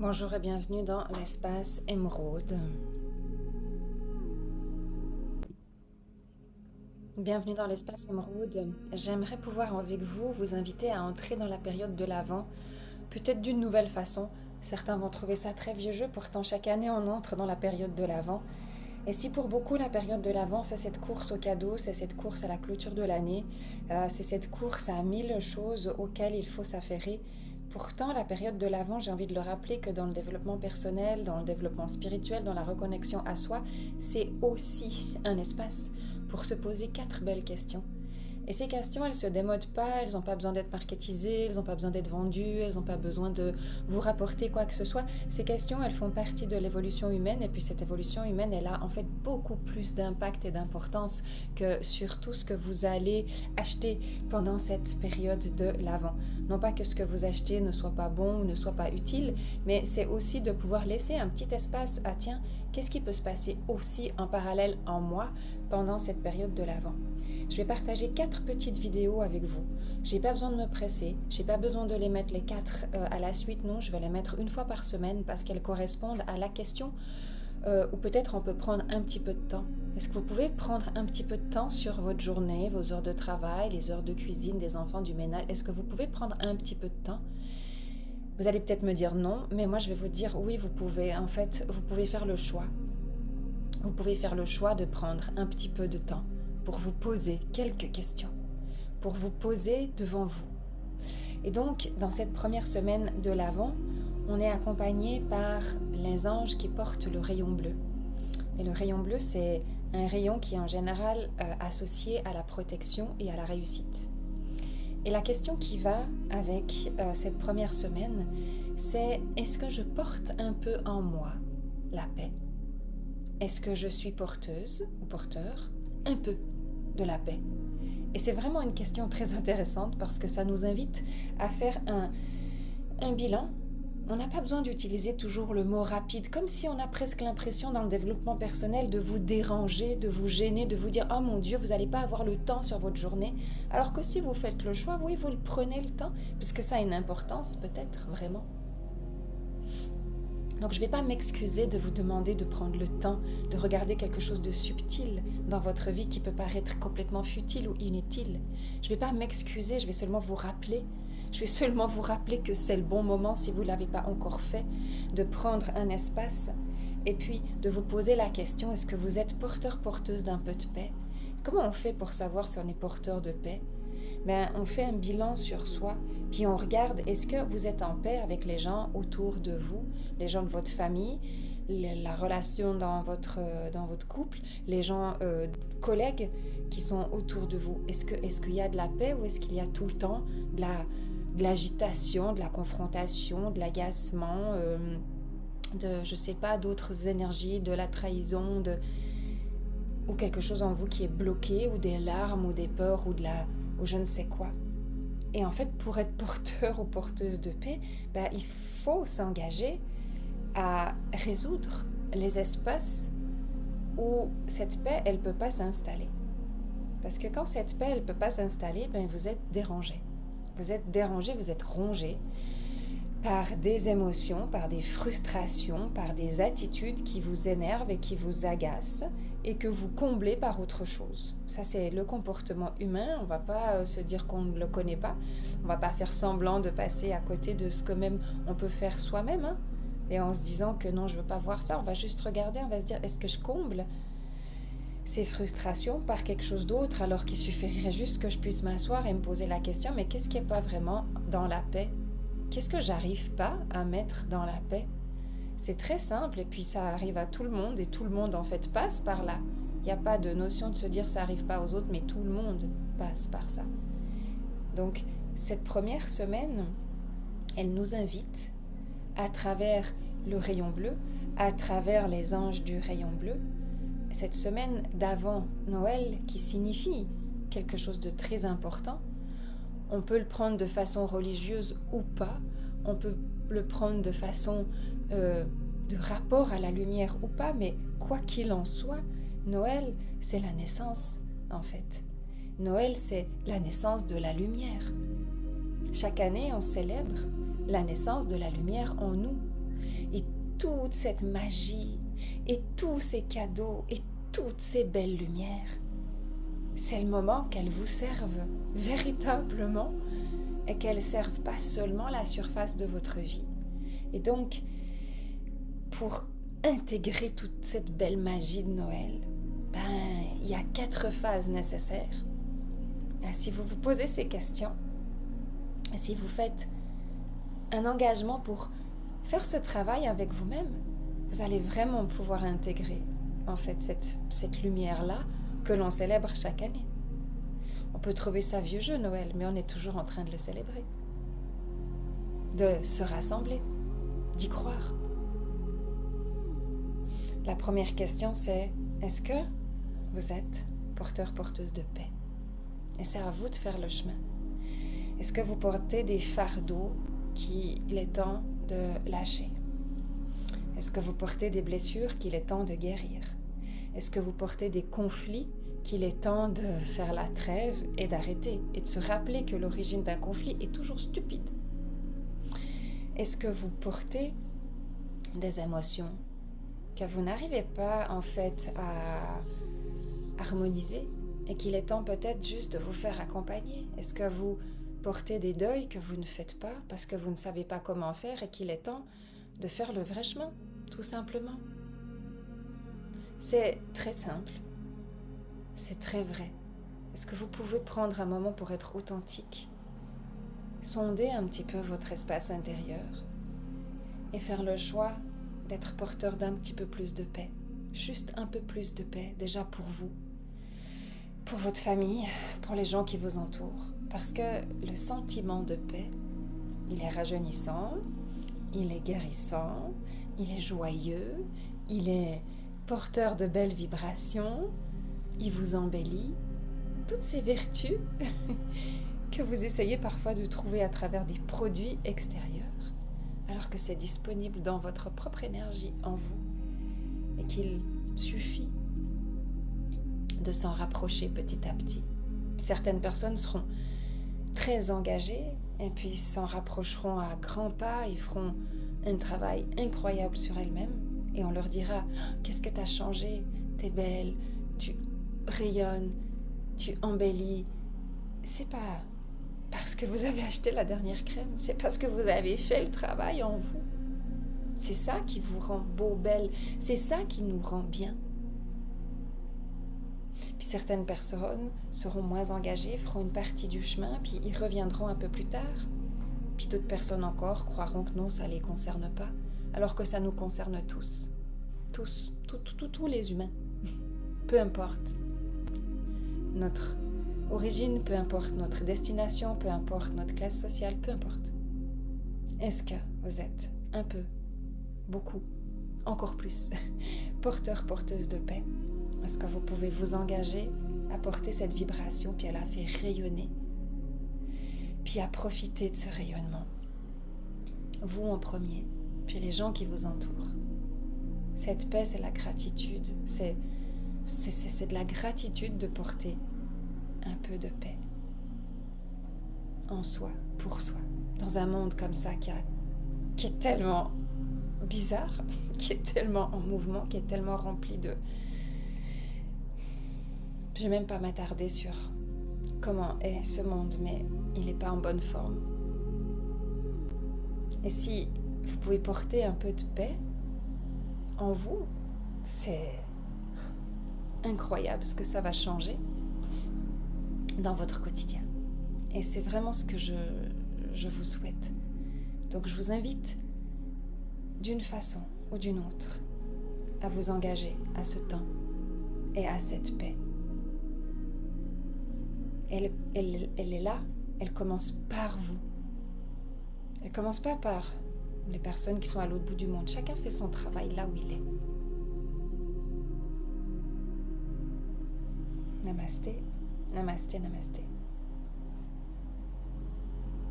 Bonjour et bienvenue dans l'espace émeraude. Bienvenue dans l'espace émeraude. J'aimerais pouvoir avec vous inviter à entrer dans la période de l'Avent, peut-être d'une nouvelle façon. Certains vont trouver ça très vieux jeu, pourtant chaque année on entre dans la période de l'Avent. Et si pour beaucoup la période de l'Avent c'est cette course au cadeau, c'est cette course à la clôture de l'année, c'est cette course à 1000 choses auxquelles il faut s'affairer. Pourtant, la période de l'Avent, j'ai envie de le rappeler que dans le développement personnel, dans le développement spirituel, dans la reconnexion à soi, c'est aussi un espace pour se poser 4 belles questions. Et ces questions, elles ne se démodent pas, elles n'ont pas besoin d'être marketisées, elles n'ont pas besoin d'être vendues, elles n'ont pas besoin de vous rapporter quoi que ce soit. Ces questions, elles font partie de l'évolution humaine, et puis cette évolution humaine, elle a en fait beaucoup plus d'impact et d'importance que sur tout ce que vous allez acheter pendant cette période de l'Avent. Non pas que ce que vous achetez ne soit pas bon ou ne soit pas utile, mais c'est aussi de pouvoir laisser un petit espace à tiens, qu'est-ce qui peut se passer aussi en parallèle en moi pendant cette période de l'Avent. Je vais partager 4 petites vidéos avec vous. J'ai pas besoin de me presser, j'ai pas besoin de les mettre les 4 à la suite, non, je vais les mettre une fois par semaine parce qu'elles correspondent à la question ou peut-être on peut prendre un petit peu de temps. Est-ce que vous pouvez prendre un petit peu de temps sur votre journée, vos heures de travail, les heures de cuisine des enfants, du ménage? Est-ce que vous pouvez prendre un petit peu de temps? Vous allez peut-être me dire non, mais moi je vais vous dire oui, vous pouvez. En fait, vous pouvez faire le choix. Vous pouvez faire le choix de prendre un petit peu de temps pour vous poser quelques questions, pour vous poser devant vous. Et donc, dans cette première semaine de l'Avent, on est accompagné par les anges qui portent le rayon bleu. Et le rayon bleu, c'est un rayon qui est en général associé à la protection et à la réussite. Et la question qui va avec cette première semaine, c'est est-ce que je porte un peu en moi la paix? Est-ce que je suis porteuse ou porteur un peu de la paix? Et c'est vraiment une question très intéressante parce que ça nous invite à faire un bilan. On n'a pas besoin d'utiliser toujours le mot rapide, comme si on a presque l'impression dans le développement personnel de vous déranger, de vous gêner, de vous dire « Oh mon Dieu, vous n'allez pas avoir le temps sur votre journée ». Alors que si vous faites le choix, oui, vous le prenez le temps, puisque ça a une importance peut-être vraiment. Donc je ne vais pas m'excuser de vous demander de prendre le temps de regarder quelque chose de subtil dans votre vie qui peut paraître complètement futile ou inutile. Je ne vais pas m'excuser, je vais seulement vous rappeler. Je vais seulement vous rappeler que c'est le bon moment, si vous ne l'avez pas encore fait, de prendre un espace et puis de vous poser la question, est-ce que vous êtes porteur-porteuse d'un peu de paix? Comment on fait pour savoir si on est porteur de paix? On fait un bilan sur soi, puis on regarde, est-ce que vous êtes en paix avec les gens autour de vous, les gens de votre famille, la relation dans votre couple, les gens, collègues qui sont autour de vous. Est-ce qu'il y a de la paix ou est-ce qu'il y a tout le temps de l'agitation, de la confrontation, de l'agacement, je sais pas, d'autres énergies, de la trahison, ou quelque chose en vous qui est bloqué, ou des larmes, ou des peurs, ou je ne sais quoi. Et en fait, pour être porteur ou porteuse de paix, il faut s'engager à résoudre les espaces où cette paix, elle ne peut pas s'installer. Parce que quand cette paix, elle ne peut pas s'installer, vous êtes dérangé. Vous êtes dérangé, vous êtes rongé par des émotions, par des frustrations, par des attitudes qui vous énervent et qui vous agacent et que vous comblez par autre chose. Ça, c'est le comportement humain. On ne va pas se dire qu'on ne le connaît pas. On ne va pas faire semblant de passer à côté de ce que même on peut faire soi-même. Et en se disant que non, je ne veux pas voir ça, on va juste regarder, on va se dire, est-ce que je comble ces frustrations par quelque chose d'autre alors qu'il suffirait juste que je puisse m'asseoir et me poser la question, mais qu'est-ce qui n'est pas vraiment dans la paix? Qu'est-ce que j'arrive pas à mettre dans la paix? C'est très simple et puis ça arrive à tout le monde et tout le monde en fait passe par là. Il n'y a pas de notion de se dire ça arrive pas aux autres, mais tout le monde passe par ça. Donc cette première semaine, elle nous invite à travers le rayon bleu, à travers les anges du rayon bleu, cette semaine d'avant Noël qui signifie quelque chose de très important. On peut le prendre de façon religieuse ou pas, on peut le prendre de façon de rapport à la lumière ou pas, mais quoi qu'il en soit, Noël, c'est la naissance en fait. Noël, c'est la naissance de la lumière. Chaque année, on célèbre la naissance de la lumière en nous. et toute cette magie et tous ces cadeaux et toutes ces belles lumières. C'est le moment qu'elles vous servent véritablement et qu'elles ne servent pas seulement la surface de votre vie. Et donc, pour intégrer toute cette belle magie de Noël, il y a 4 phases nécessaires. Et si vous vous posez ces questions, si vous faites un engagement pour faire ce travail avec vous-même, vous allez vraiment pouvoir intégrer en fait cette lumière-là que l'on célèbre chaque année. On peut trouver ça vieux jeu Noël, mais on est toujours en train de le célébrer. De se rassembler, d'y croire. La première question c'est, est-ce que vous êtes porteur, porteuse de paix? Et c'est à vous de faire le chemin. Est-ce que vous portez des fardeaux qu'il est temps de lâcher? Est-ce que vous portez des blessures qu'il est temps de guérir? Est-ce que vous portez des conflits qu'il est temps de faire la trêve et d'arrêter et de se rappeler que l'origine d'un conflit est toujours stupide? Est-ce que vous portez des émotions que vous n'arrivez pas en fait à harmoniser et qu'il est temps peut-être juste de vous faire accompagner? Est-ce que vous portez des deuils que vous ne faites pas parce que vous ne savez pas comment faire et qu'il est temps de faire le vrai chemin, tout simplement? C'est très simple, c'est très vrai. Est-ce que vous pouvez prendre un moment pour être authentique, sonder un petit peu votre espace intérieur et faire le choix d'être porteur d'un petit peu plus de paix, juste un peu plus de paix, déjà pour vous, pour votre famille, pour les gens qui vous entourent. Parce que le sentiment de paix, il est rajeunissant, il est guérissant, il est joyeux, il est porteur de belles vibrations, il vous embellit. Toutes ces vertus que vous essayez parfois de trouver à travers des produits extérieurs, alors que c'est disponible dans votre propre énergie en vous et qu'il suffit de s'en rapprocher petit à petit. Certaines personnes seront très engagées et puis s'en rapprocheront à grands pas, ils feront un travail incroyable sur elles-mêmes et on leur dira « Qu'est-ce que tu as changé? T'es belle, tu rayonnes, tu embellis. » C'est pas parce que vous avez acheté la dernière crème, c'est parce que vous avez fait le travail en vous. C'est ça qui vous rend beau, belle, c'est ça qui nous rend bien. Puis certaines personnes seront moins engagées, feront une partie du chemin, puis ils reviendront un peu plus tard. Puis d'autres personnes encore croiront que non, ça ne les concerne pas, alors que ça nous concerne tous. Tous les humains. Peu importe notre origine, peu importe notre destination, peu importe notre classe sociale, peu importe. Est-ce que vous êtes un peu, beaucoup, encore plus, porteur, porteuse de paix? Est-ce que vous pouvez vous engager à porter cette vibration, puis à la faire rayonner, puis à profiter de ce rayonnement? Vous en premier, puis les gens qui vous entourent. Cette paix, c'est la gratitude, c'est de la gratitude de porter un peu de paix en soi, pour soi, dans un monde comme ça qui est tellement bizarre, qui est tellement en mouvement, qui est tellement rempli de... Je ne vais même pas m'attarder sur comment est ce monde, mais il n'est pas en bonne forme. Et si vous pouvez porter un peu de paix en vous, c'est incroyable ce que ça va changer dans votre quotidien. Et c'est vraiment ce que je vous souhaite. Donc je vous invite d'une façon ou d'une autre à vous engager à ce temps et à cette paix. Elle est là, elle commence par vous. Elle commence pas par les personnes qui sont à l'autre bout du monde. Chacun fait son travail là où il est. Namasté, namasté, namasté.